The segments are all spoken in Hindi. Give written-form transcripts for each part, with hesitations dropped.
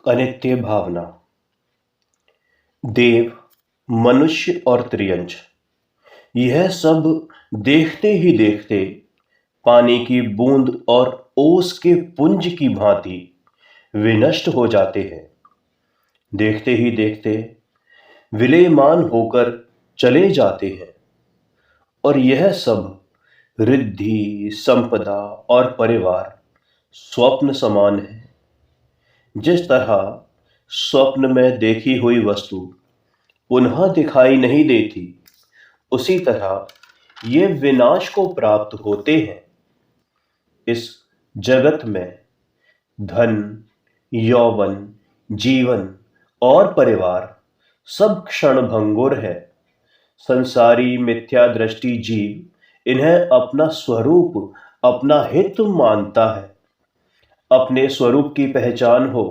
अनित्य भावना। देव, मनुष्य और त्रियंच, यह सब देखते ही देखते पानी की बूंद और ओस के पुंज की भांति विनष्ट हो जाते हैं। देखते ही देखते विलेयमान होकर चले जाते हैं। और यह सब रिद्धि, संपदा और परिवार स्वप्न समान है। जिस तरह स्वप्न में देखी हुई वस्तु पुनः दिखाई नहीं देती, उसी तरह ये विनाश को प्राप्त होते हैं। इस जगत में धन, यौवन, जीवन और परिवार सब क्षणभंगुर है। संसारी मिथ्या दृष्टि जीव इन्हें अपना स्वरूप, अपना हित मानता है। अपने स्वरूप की पहचान हो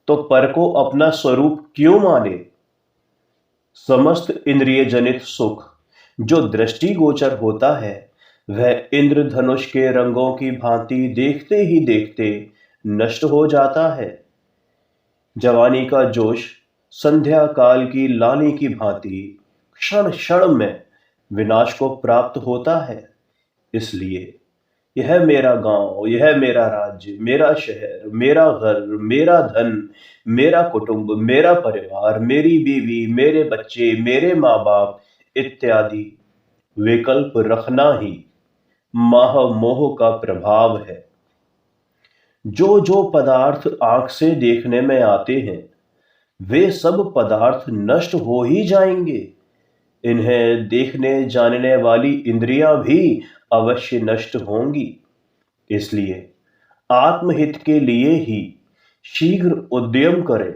तो पर को अपना स्वरूप क्यों माने? समस्त इंद्रिय जनित सुख जो दृष्टि गोचर होता है, वह इंद्रधनुष के रंगों की भांति देखते ही देखते नष्ट हो जाता है। जवानी का जोश संध्या काल की लाली की भांति क्षण क्षण में विनाश को प्राप्त होता है। इसलिए यह मेरा गांव, यह मेरा राज्य, मेरा शहर, मेरा घर, मेरा धन, मेरा कुटुंब, मेरा परिवार, मेरी बीवी, मेरे बच्चे, मेरे माँ बाप इत्यादि विकल्प रखना ही माह मोह का प्रभाव है। जो जो पदार्थ आंख से देखने में आते हैं, वे सब पदार्थ नष्ट हो ही जाएंगे। इन्हें देखने जानने वाली इंद्रियां भी अवश्य नष्ट होंगी। इसलिए आत्महित के लिए ही शीघ्र उद्यम करें।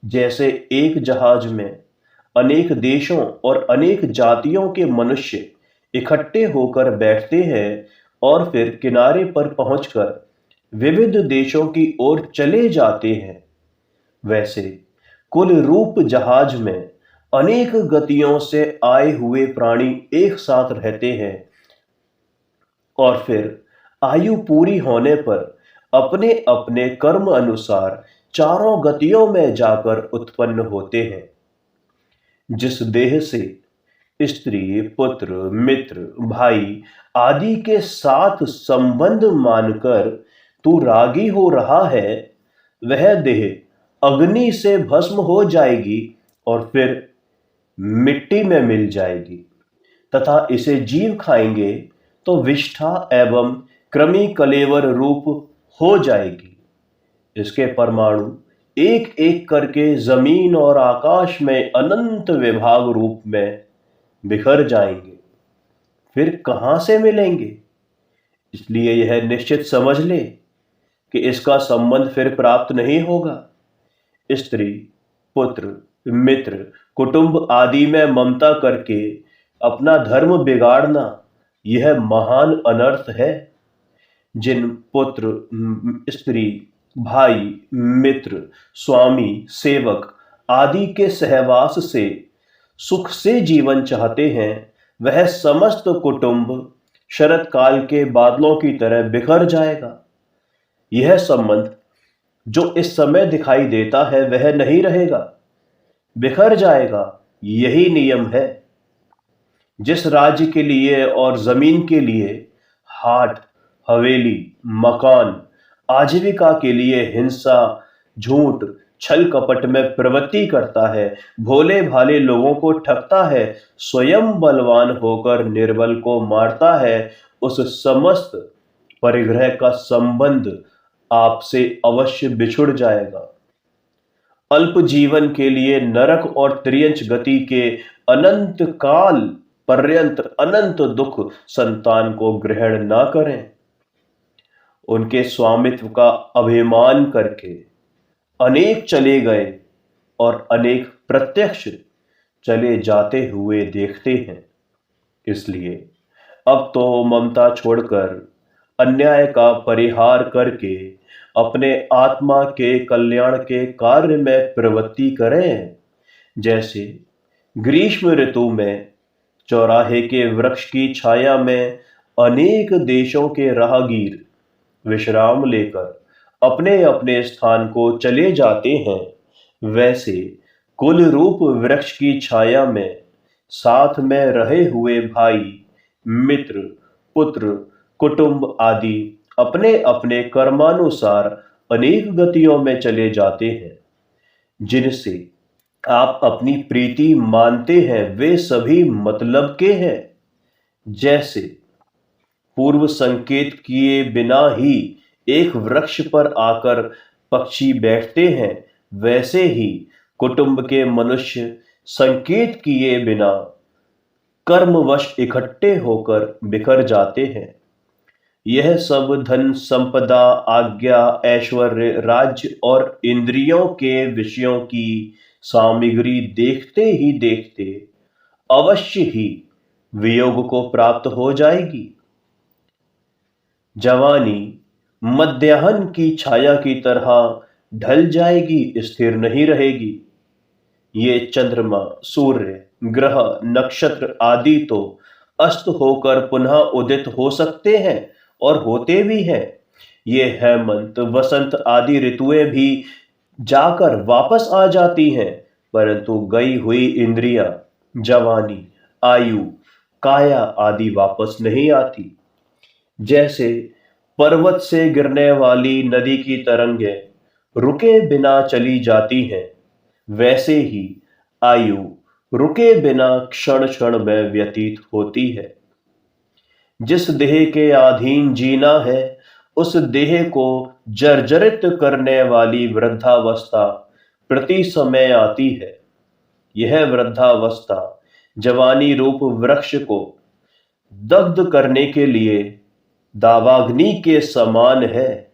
जैसे एक जहाज में अनेक देशों और अनेक जातियों के मनुष्य इकट्ठे होकर बैठते हैं और फिर किनारे पर पहुंचकर विविध देशों की ओर चले जाते हैं, वैसे कुल रूप जहाज में अनेक गतियों से आए हुए प्राणी एक साथ रहते हैं और फिर आयु पूरी होने पर अपने अपने कर्म अनुसार चारों गतियों में जाकर उत्पन्न होते हैं। जिस देह से स्त्री, पुत्र, मित्र, भाई आदि के साथ संबंध मानकर तू रागी हो रहा है, वह देह अग्नि से भस्म हो जाएगी और फिर मिट्टी में मिल जाएगी तथा इसे जीव खाएंगे तो विष्ठा एवं कृमि कलेवर रूप हो जाएगी। इसके परमाणु एक एक करके जमीन और आकाश में अनंत विभाग रूप में बिखर जाएंगे। फिर कहां से मिलेंगे? इसलिए यह निश्चित समझ ले कि इसका संबंध फिर प्राप्त नहीं होगा। स्त्री, पुत्र, मित्र, कुटुंब आदि में ममता करके अपना धर्म बिगाड़ना यह महान अनर्थ है। जिन पुत्र, स्त्री, भाई, मित्र, स्वामी, सेवक आदि के सहवास से सुख से जीवन चाहते हैं, वह समस्त कुटुंब शरत काल के बादलों की तरह बिखर जाएगा। यह संबंध जो इस समय दिखाई देता है वह नहीं रहेगा, बिखर जाएगा। यही नियम है। जिस राज्य के लिए और जमीन के लिए हाट, हवेली, मकान, आजीविका के लिए हिंसा, झूठ, छल कपट में प्रवृत्ति करता है, भोले भाले लोगों को ठगता है, स्वयं बलवान होकर निर्बल को मारता है, उस समस्त परिग्रह का संबंध आपसे अवश्य बिछुड़ जाएगा। अल्प जीवन के लिए नरक और त्रियंच गति के अनंत काल पर्यंत अनंत दुख संतान को ग्रहण ना करें। उनके स्वामित्व का अभिमान करके अनेक चले गए और अनेक प्रत्यक्ष चले जाते हुए देखते हैं। इसलिए अब तो ममता छोड़कर अन्याय का परिहार करके अपने आत्मा के कल्याण के कार्य में प्रवृत्ति करें। जैसे ग्रीष्म ऋतु में चौराहे के वृक्ष की छाया में अनेक देशों के राहगीर विश्राम लेकर अपने अपने स्थान को चले जाते हैं, वैसे कुल रूप वृक्ष की छाया में साथ में रहे हुए भाई, मित्र, पुत्र, कुटुंब आदि अपने अपने कर्मानुसार अनेक गतियों में चले जाते हैं। जिनसे आप अपनी प्रीति मानते हैं वे सभी मतलब के हैं। जैसे पूर्व संकेत किए बिना ही एक वृक्ष पर आकर पक्षी बैठते हैं, वैसे ही कुटुंब के मनुष्य संकेत किए बिना कर्मवश इकट्ठे होकर बिखर जाते हैं। यह सब धन संपदा, आज्ञा, ऐश्वर्य, राज्य और इंद्रियों के विषयों की सामग्री देखते ही देखते अवश्य ही वियोग को प्राप्त हो जाएगी। जवानी मध्याह्न की छाया की तरह ढल जाएगी, स्थिर नहीं रहेगी। ये चंद्रमा, सूर्य, ग्रह, नक्षत्र आदि तो अस्त होकर पुनः उदित हो सकते हैं और होते भी हैं। ये हेमंत, वसंत आदि ऋतुएं भी जाकर वापस आ जाती हैं, परंतु गई हुई इंद्रियां, जवानी, आयु, काया आदि वापस नहीं आती। जैसे पर्वत से गिरने वाली नदी की तरंगें रुके बिना चली जाती हैं, वैसे ही आयु रुके बिना क्षण क्षण में व्यतीत होती है। जिस देह के अधीन जीना है, उस देह को जर्जरित करने वाली वृद्धावस्था प्रति समय आती है। यह वृद्धावस्था जवानी रूप वृक्ष को दग्ध करने के लिए दावाग्नि के समान है।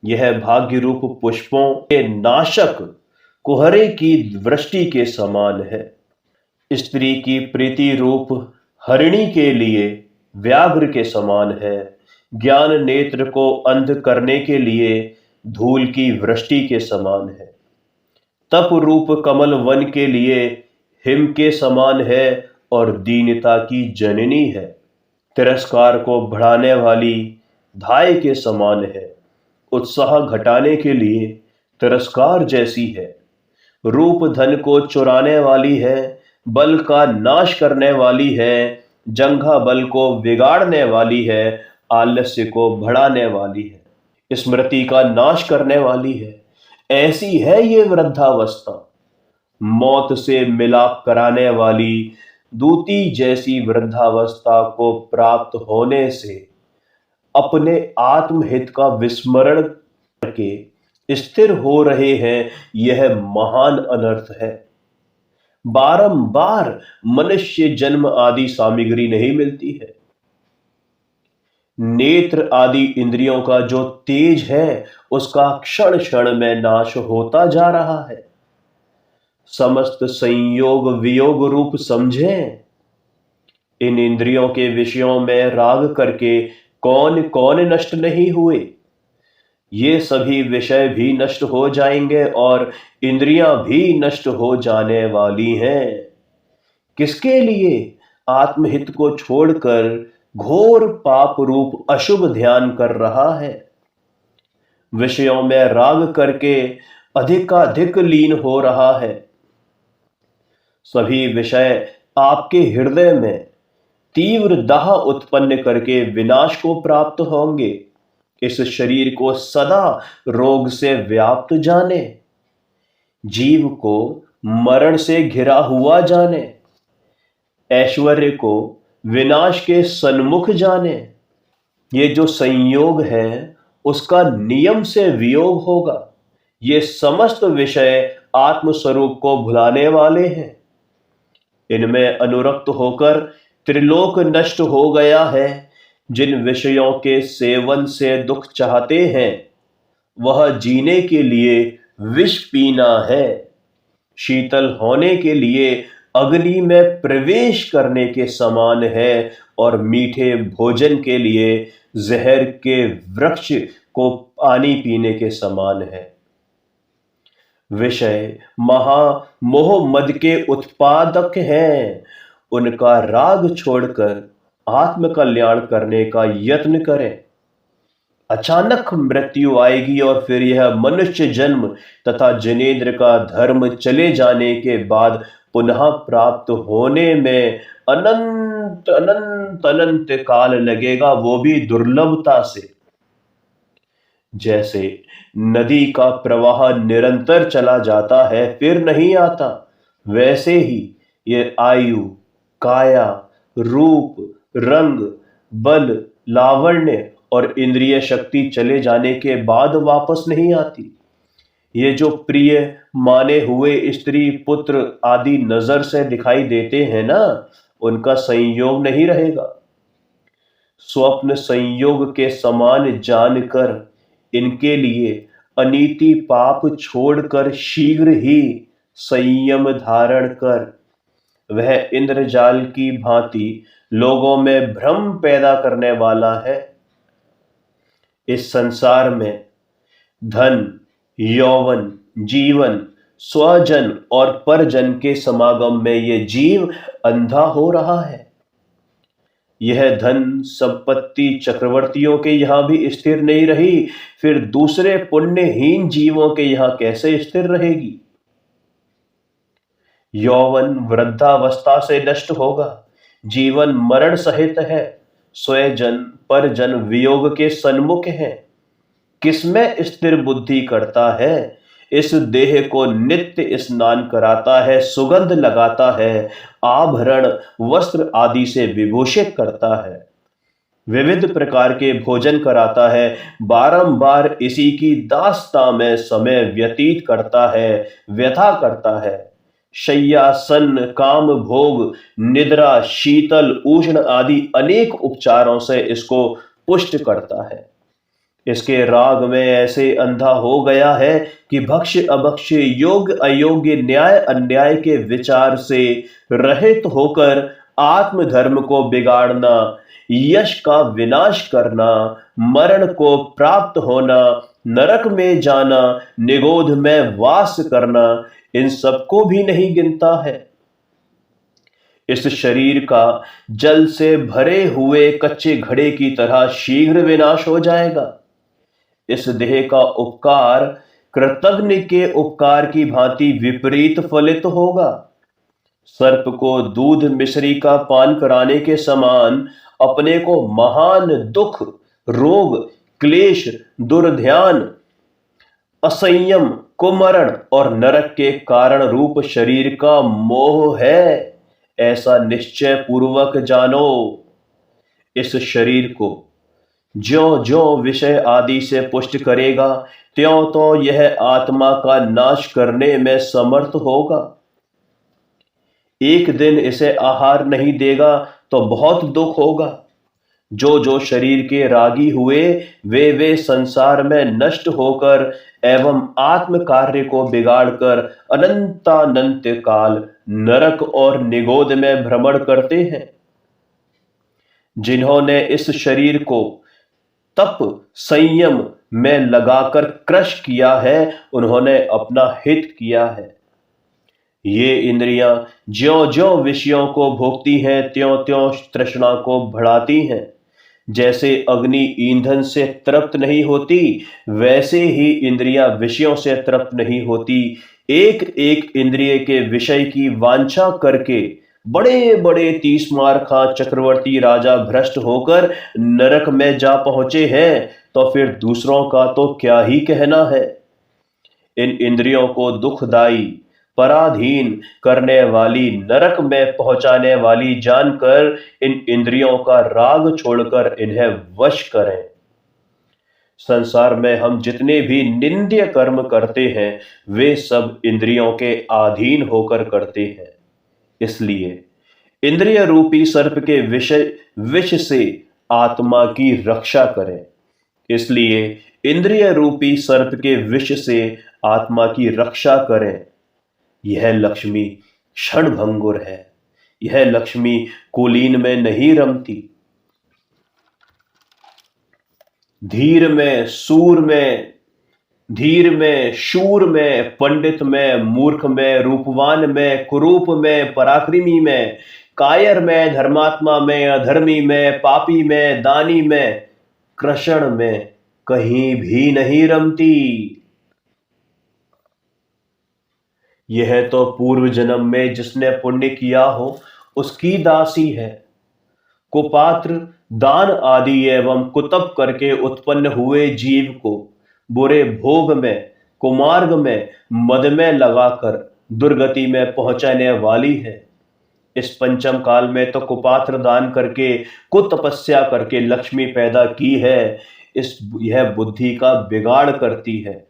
यह भाग्य रूप पुष्पों के नाशक कुहरे की वृष्टि के समान है। स्त्री की प्रीति रूप हरिणी के लिए व्याघ्र के समान है। ज्ञान नेत्र को अंध करने के लिए धूल की वृष्टि के समान है। तप रूप कमल वन के लिए हिम के समान है और दीनता की जननी है। तिरस्कार को बढ़ाने वाली धाय के समान है। उत्साह घटाने के लिए तिरस्कार जैसी है। रूप धन को चुराने वाली है, बल का नाश करने वाली है, जंघा बल को बिगाड़ने वाली है, आलस्य को बढ़ाने वाली है, स्मृति का नाश करने वाली है। ऐसी है ये वृद्धावस्था। मौत से मिलाप कराने वाली दूती जैसी वृद्धावस्था को प्राप्त होने से अपने आत्महित का विस्मरण करके स्थिर हो रहे हैं, यह महान अनर्थ है। बारंबार मनुष्य जन्म आदि सामग्री नहीं मिलती है। नेत्र आदि इंद्रियों का जो तेज है, उसका क्षण क्षण में नाश होता जा रहा है। समस्त संयोग वियोग रूप समझें। इन इंद्रियों के विषयों में राग करके कौन कौन नष्ट नहीं हुए। ये सभी विषय भी नष्ट हो जाएंगे और इंद्रियां भी नष्ट हो जाने वाली हैं। किसके लिए? आत्महित को छोड़कर घोर पाप रूप अशुभ ध्यान कर रहा है। विषयों में राग करके अधिकाधिक लीन हो रहा है। सभी विषय आपके हृदय में तीव्र दाह उत्पन्न करके विनाश को प्राप्त होंगे। इस शरीर को सदा रोग से व्याप्त जाने, जीव को मरण से घिरा हुआ जाने, ऐश्वर्य को विनाश के सन्मुख जाने। ये जो संयोग है, उसका नियम से वियोग होगा। ये समस्त विषय आत्मस्वरूप को भुलाने वाले हैं। इनमें अनुरक्त होकर त्रिलोक नष्ट हो गया है। जिन विषयों के सेवन से दुख चाहते हैं, वह जीने के लिए विष पीना है। शीतल होने के लिए अग्नि में प्रवेश करने के समान है और मीठे भोजन के लिए जहर के वृक्ष को पानी पीने के समान है। विषय महामोह मद के उत्पादक हैं। उनका राग छोड़कर आत्म कल्याण करने का यत्न करें। अचानक मृत्यु आएगी और फिर यह मनुष्य जन्म तथा जिनेंद्र का धर्म चले जाने के बाद पुनः प्राप्त होने में अनंत अनंत अनंत काल लगेगा, वो भी दुर्लभता से। जैसे नदी का प्रवाह निरंतर चला जाता है फिर नहीं आता, वैसे ही ये आयु, काया, रूप, रंग, बल, लावण्य और इंद्रिय शक्ति चले जाने के बाद वापस नहीं आती। ये जो प्रिय माने हुए स्त्री पुत्र आदि नजर से दिखाई देते हैं ना, उनका संयोग नहीं रहेगा। स्वप्न संयोग के समान जानकर इनके लिए अनीति पाप छोड़कर शीघ्र ही संयम धारण कर वह इंद्रजाल की भांति लोगों में भ्रम पैदा करने वाला है। इस संसार में धन, यौवन, जीवन, स्वजन और परजन के समागम में ये जीव अंधा हो रहा है। यह धन संपत्ति चक्रवर्तियों के यहां भी स्थिर नहीं रही, फिर दूसरे पुण्यहीन जीवों के यहां कैसे स्थिर रहेगी। यौवन वृद्धावस्था से नष्ट होगा, जीवन मरण सहित है, स्वजन परजन वियोग के सन्मुख है। किसमें स्थिर बुद्धि करता है, इस देह को नित्य स्नान कराता है, सुगंध लगाता है, आभरण वस्त्र आदि से विभूषित करता है, विविध प्रकार के भोजन कराता है, बारंबार इसी की दास्ता में समय व्यतीत करता है, व्यथा करता है। शय्यासन, काम भोग, निद्रा, शीतल उष्ण आदि अनेक उपचारों से इसको पुष्ट करता है। इसके राग में ऐसे अंधा हो गया है कि भक्ष्य अभक्ष्य, योग्य अयोग्य, न्याय अन्याय के विचार से रहित होकर आत्मधर्म को बिगाड़ना, यश का विनाश करना, मरण को प्राप्त होना, नरक में जाना, निगोध में वास करना, इन सबको भी नहीं गिनता है। इस शरीर का जल से भरे हुए कच्चे घड़े की तरह शीघ्र विनाश हो जाएगा। इस देह का उपकार कृतघ्न के उपकार की भांति विपरीत फलित होगा। सर्प को दूध मिश्री का पान कराने के समान अपने को महान दुख, रोग, क्लेश, दुर्ध्यान, असंयम, कुमरण और नरक के कारण रूप शरीर का मोह है, ऐसा निश्चय पूर्वक जानो। इस शरीर को ज्यों ज्यों विषय आदि से पुष्ट करेगा, त्यों तो यह आत्मा का नाश करने में समर्थ होगा। एक दिन इसे आहार नहीं देगा तो बहुत दुख होगा। जो जो शरीर के रागी हुए वे संसार में नष्ट होकर एवं आत्म कार्य को बिगाड़कर अनंतानंत काल नरक और निगोद में भ्रमण करते हैं। जिन्होंने इस शरीर को तप संयम में लगाकर क्रश किया है, उन्होंने अपना हित किया है। ये इंद्रियां ज्यों ज्यों विषयों को भोगती हैं, त्यों त्यों तृष्णा को बढ़ाती हैं। जैसे अग्नि ईंधन से तृप्त नहीं होती, वैसे ही इंद्रियां विषयों से तृप्त नहीं होती। एक एक इंद्रिय के विषय की वांछा करके बड़े बड़े 30 मार खां चक्रवर्ती राजा भ्रष्ट होकर नरक में जा पहुंचे हैं, तो फिर दूसरों का तो क्या ही कहना है। इन इंद्रियों को दुखदाई, पराधीन करने वाली, नरक में पहुंचाने वाली जानकर इन इंद्रियों का राग छोड़कर इन्हें वश करें। संसार में हम जितने भी निंद्य कर्म करते हैं, वे सब इंद्रियों के अधीन होकर करते हैं। इसलिए इंद्रिय रूपी सर्प के विष से आत्मा की रक्षा करें। इसलिए इंद्रिय रूपी सर्प के विष से आत्मा की रक्षा करें। यह लक्ष्मी क्षणभंगुर है, यह लक्ष्मी कुलीन में नहीं रमती। धीर में, सूर में, धीर में, शूर में, पंडित में, मूर्ख में, रूपवान में, कुरूप में, पराक्रमी में, कायर में, धर्मात्मा में, अधर्मी में, पापी में, दानी में, कृषण में, कहीं भी नहीं रमती। यह तो पूर्व जन्म में जिसने पुण्य किया हो उसकी दासी है। कुपात्र, दान आदि एवं कुतप करके उत्पन्न हुए जीव को बुरे भोग में, कुमार्ग में, मद में लगाकर दुर्गति में पहुंचाने वाली है। इस पंचम काल में तो कुपात्र दान करके, कुतपस्या करके लक्ष्मी पैदा की है। यह बुद्धि का बिगाड़ करती है,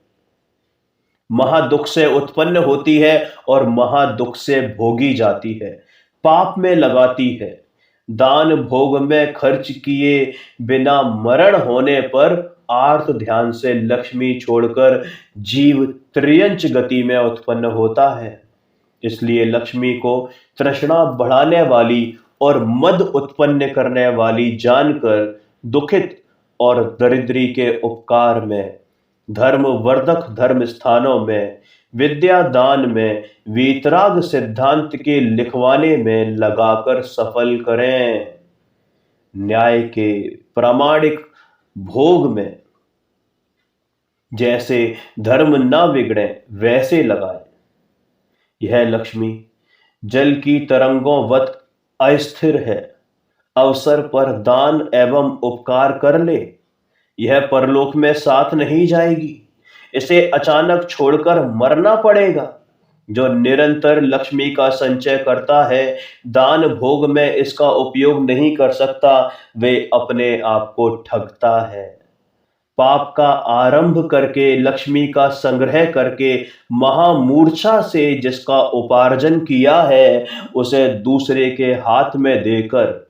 महादुख से उत्पन्न होती है और महादुख से भोगी जाती है, पाप में लगाती है। दान भोग में खर्च किए बिना मरण होने पर आर्त ध्यान से लक्ष्मी छोड़कर जीव त्रियंच गति में उत्पन्न होता है। इसलिए लक्ष्मी को तृष्णा बढ़ाने वाली और मद उत्पन्न करने वाली जानकर दुखित और दरिद्री के उपकार में, धर्मवर्धक धर्म स्थानों में, विद्या दान में, वीतराग सिद्धांत के लिखवाने में लगाकर सफल करें। न्याय के प्रामाणिक भोग में जैसे धर्म ना बिगड़े वैसे लगाए। यह लक्ष्मी जल की तरंगों वत अस्थिर है। अवसर पर दान एवं उपकार कर ले, यह परलोक में साथ नहीं जाएगी। इसे अचानक छोड़कर मरना पड़ेगा। जो निरंतर लक्ष्मी का संचय करता है, दान भोग में इसका उपयोग नहीं कर सकता, वे अपने आप को ठगता है। पाप का आरंभ करके, लक्ष्मी का संग्रह करके, महामूर्छा से जिसका उपार्जन किया है, उसे दूसरे के हाथ में देकर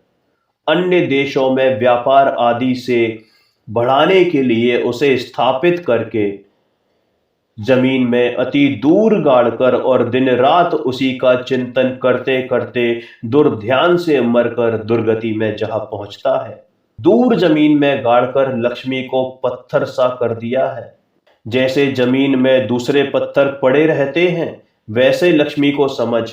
अन्य देशों में व्यापार आदि से बढ़ाने के लिए उसे स्थापित करके जमीन में अति दूर गाड़कर और दिन रात उसी का चिंतन करते करते दुर्ध्यान से मरकर दुर्गति में जहां पहुंचता है। दूर जमीन में गाड़कर लक्ष्मी को पत्थर सा कर दिया है। जैसे जमीन में दूसरे पत्थर पड़े रहते हैं, वैसे लक्ष्मी को समझ।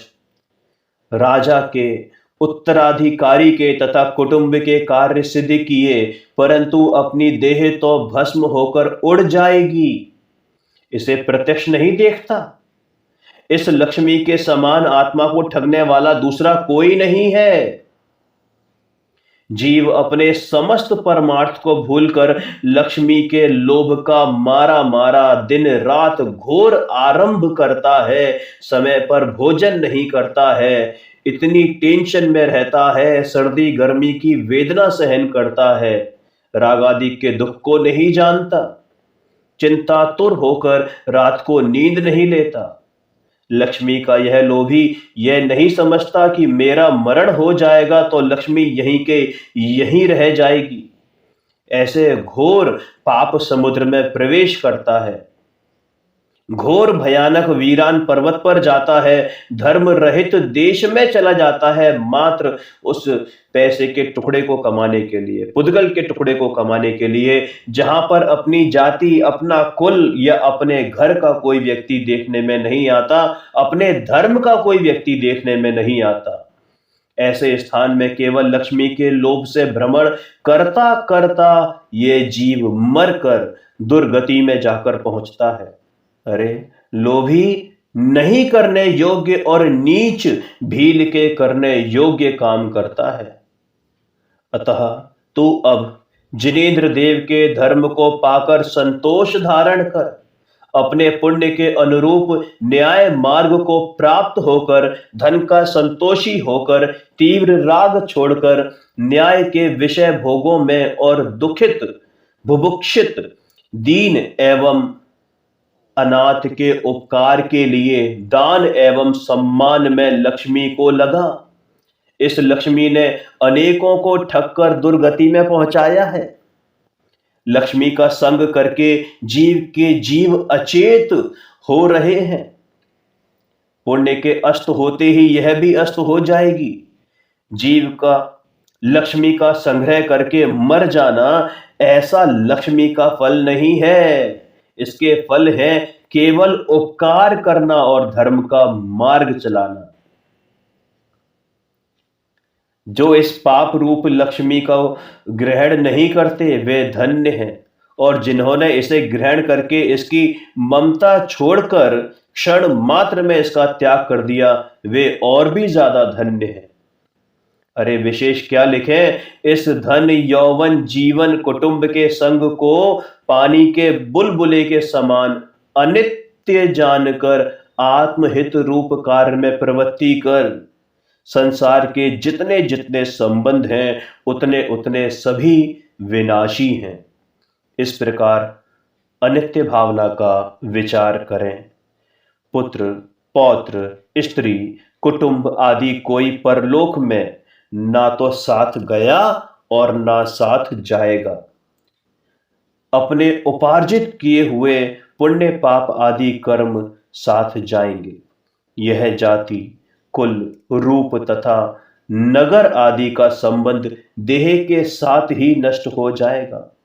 राजा के, उत्तराधिकारी के तथा कुटुंब के कार्य सिद्ध किए, परंतु अपनी देह तो भस्म होकर उड़ जाएगी, इसे प्रत्यक्ष नहीं देखता। इस लक्ष्मी के समान आत्मा को ठगने वाला दूसरा कोई नहीं है। जीव अपने समस्त परमार्थ को भूलकर लक्ष्मी के लोभ का मारा मारा दिन रात घोर आरंभ करता है, समय पर भोजन नहीं करता है, इतनी टेंशन में रहता है, सर्दी गर्मी की वेदना सहन करता है, रागादि के दुख को नहीं जानता, चिंतातुर होकर रात को नींद नहीं लेता। लक्ष्मी का यह लोभी यह नहीं समझता कि मेरा मरण हो जाएगा तो लक्ष्मी यहीं के यहीं रह जाएगी। ऐसे घोर पाप समुद्र में प्रवेश करता है, घोर भयानक वीरान पर्वत पर जाता है, धर्म रहित देश में चला जाता है, मात्र उस पैसे के टुकड़े को कमाने के लिए, पुद्गल के टुकड़े को कमाने के लिए, जहां पर अपनी जाति, अपना कुल या अपने घर का कोई व्यक्ति देखने में नहीं आता, अपने धर्म का कोई व्यक्ति देखने में नहीं आता। ऐसे स्थान में केवल लक्ष्मी के लोभ से भ्रमण करता करता ये जीव मरकर दुर्गति में जाकर पहुंचता है। अरे लोभी नहीं करने योग्य और नीच भील के करने योग्य काम करता है। अतः तू अब जिनेंद्र देव के धर्म को पाकर संतोष धारण कर, अपने पुण्य के अनुरूप न्याय मार्ग को प्राप्त होकर, धन का संतोषी होकर, तीव्र राग छोड़कर, न्याय के विषय भोगों में और दुखित, बुभुक्षित, दीन एवं अनाथ के उपकार के लिए दान एवं सम्मान में लक्ष्मी को लगा। इस लक्ष्मी ने अनेकों को ठगकर दुर्गति में पहुंचाया है। लक्ष्मी का संग करके जीव के जीव अचेत हो रहे हैं। पुण्य के अस्त होते ही यह भी अस्त हो जाएगी। जीव का लक्ष्मी का संग्रह करके मर जाना ऐसा लक्ष्मी का फल नहीं है। इसके फल है केवल उपकार करना और धर्म का मार्ग चलाना। जो इस पाप रूप लक्ष्मी का ग्रहण नहीं करते वे धन्य हैं और जिन्होंने इसे ग्रहण करके इसकी ममता छोड़कर क्षण मात्र में इसका त्याग कर दिया, वे और भी ज्यादा धन्य हैं। अरे विशेष क्या लिखे, इस धन यौवन जीवन कुटुंब के संग को पानी के बुलबुले के समान अनित्य जानकर आत्महित रूप कार्य में प्रवृत्ति कर। संसार के जितने जितने संबंध हैं उतने उतने सभी विनाशी हैं। इस प्रकार अनित्य भावना का विचार करें। पुत्र, पौत्र, स्त्री, कुटुंब आदि कोई परलोक में ना तो साथ गया और ना साथ जाएगा। अपने उपार्जित किए हुए पुण्य पाप आदि कर्म साथ जाएंगे। यह जाति, कुल, रूप तथा नगर आदि का संबंध देह के साथ ही नष्ट हो जाएगा।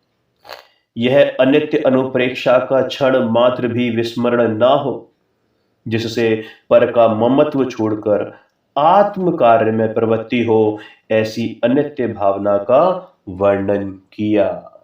यह अनित्य अनुप्रेक्षा का क्षण मात्र भी विस्मरण ना हो, जिससे पर का ममत्व छोड़कर आत्म कार्य में प्रवृत्ति हो, ऐसी अनित्य भावना का वर्णन किया।